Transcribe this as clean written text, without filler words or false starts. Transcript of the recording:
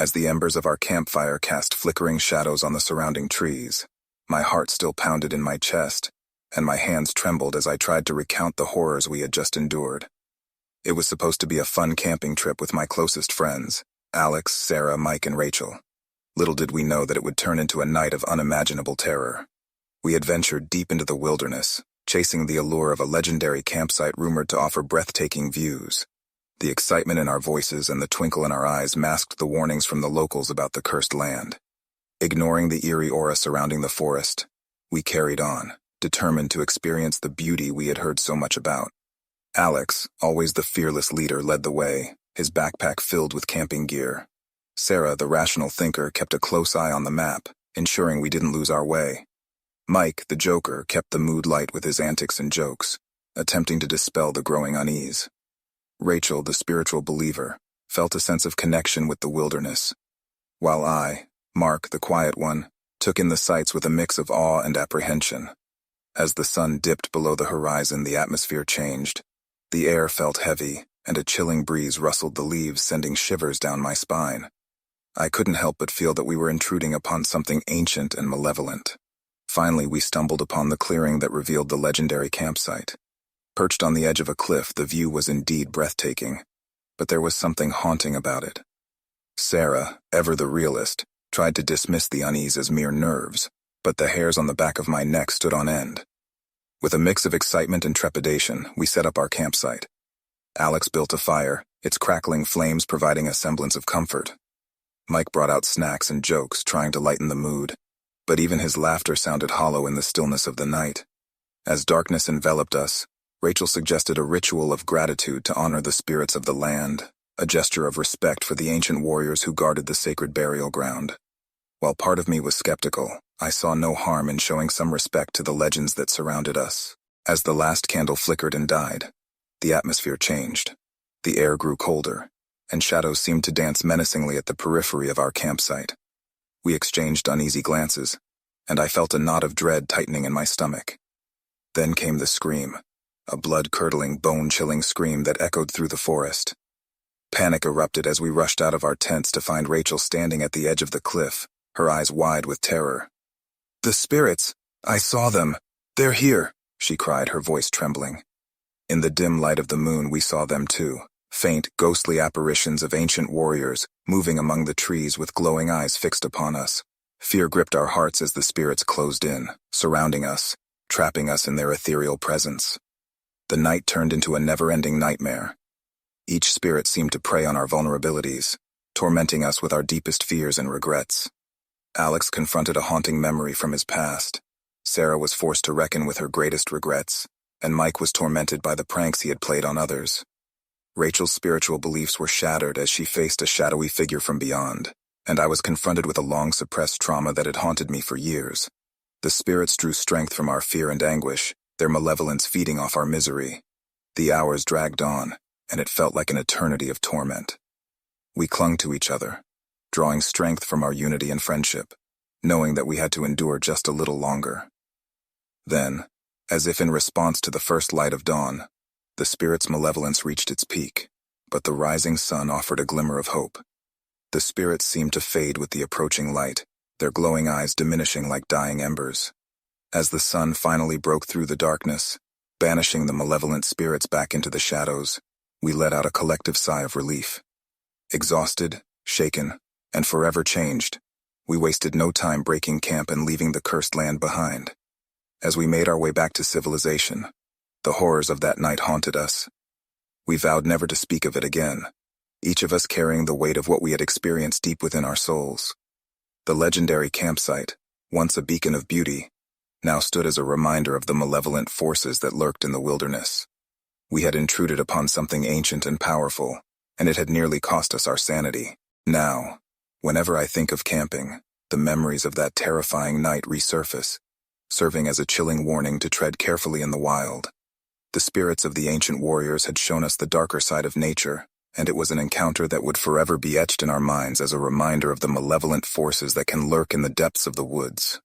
As the embers of our campfire cast flickering shadows on the surrounding trees, my heart still pounded in my chest, and my hands trembled as I tried to recount the horrors we had just endured. It was supposed to be a fun camping trip with my closest friends, Alex, Sarah, Mike, and Rachel. Little did we know that it would turn into a night of unimaginable terror. We had ventured deep into the wilderness, chasing the allure of a legendary campsite rumored to offer breathtaking views. The excitement in our voices and the twinkle in our eyes masked the warnings from the locals about the cursed land. Ignoring the eerie aura surrounding the forest, we carried on, determined to experience the beauty we had heard so much about. Alex, always the fearless leader, led the way, his backpack filled with camping gear. Sarah, the rational thinker, kept a close eye on the map, ensuring we didn't lose our way. Mike, the joker, kept the mood light with his antics and jokes, attempting to dispel the growing unease. Rachel, the spiritual believer, felt a sense of connection with the wilderness, while I, Mark, the quiet one, took in the sights with a mix of awe and apprehension. As the sun dipped below the horizon, the atmosphere changed. The air felt heavy, and a chilling breeze rustled the leaves, sending shivers down my spine. I couldn't help but feel that we were intruding upon something ancient and malevolent. Finally, we stumbled upon the clearing that revealed the legendary campsite. Perched on the edge of a cliff, the view was indeed breathtaking, but there was something haunting about it. Sarah, ever the realist, tried to dismiss the unease as mere nerves, but the hairs on the back of my neck stood on end. With a mix of excitement and trepidation, we set up our campsite. Alex built a fire, its crackling flames providing a semblance of comfort. Mike brought out snacks and jokes, trying to lighten the mood, but even his laughter sounded hollow in the stillness of the night. As darkness enveloped us, Rachel suggested a ritual of gratitude to honor the spirits of the land, a gesture of respect for the ancient warriors who guarded the sacred burial ground. While part of me was skeptical, I saw no harm in showing some respect to the legends that surrounded us. As the last candle flickered and died, the atmosphere changed. The air grew colder, and shadows seemed to dance menacingly at the periphery of our campsite. We exchanged uneasy glances, and I felt a knot of dread tightening in my stomach. Then came the scream. A blood-curdling, bone-chilling scream that echoed through the forest. Panic erupted as we rushed out of our tents to find Rachel standing at the edge of the cliff, her eyes wide with terror. "The spirits! I saw them! They're here!" she cried, her voice trembling. In the dim light of the moon, we saw them too, faint, ghostly apparitions of ancient warriors, moving among the trees with glowing eyes fixed upon us. Fear gripped our hearts as the spirits closed in, surrounding us, trapping us in their ethereal presence. The night turned into a never-ending nightmare. Each spirit seemed to prey on our vulnerabilities, tormenting us with our deepest fears and regrets. Alex confronted a haunting memory from his past. Sarah was forced to reckon with her greatest regrets, and Mike was tormented by the pranks he had played on others. Rachel's spiritual beliefs were shattered as she faced a shadowy figure from beyond, and I was confronted with a long-suppressed trauma that had haunted me for years. The spirits drew strength from our fear and anguish, their malevolence feeding off our misery. The hours dragged on, and it felt like an eternity of torment. We clung to each other, drawing strength from our unity and friendship, knowing that we had to endure just a little longer. Then, as if in response to the first light of dawn, the spirit's malevolence reached its peak, but the rising sun offered a glimmer of hope. The spirits seemed to fade with the approaching light, their glowing eyes diminishing like dying embers. As the sun finally broke through the darkness, banishing the malevolent spirits back into the shadows, we let out a collective sigh of relief. Exhausted, shaken, and forever changed, we wasted no time breaking camp and leaving the cursed land behind. As we made our way back to civilization, the horrors of that night haunted us. We vowed never to speak of it again, each of us carrying the weight of what we had experienced deep within our souls. The legendary campsite, once a beacon of beauty, now stood as a reminder of the malevolent forces that lurked in the wilderness. We had intruded upon something ancient and powerful, and it had nearly cost us our sanity. Now, whenever I think of camping, the memories of that terrifying night resurface, serving as a chilling warning to tread carefully in the wild. The spirits of the ancient warriors had shown us the darker side of nature, and it was an encounter that would forever be etched in our minds as a reminder of the malevolent forces that can lurk in the depths of the woods.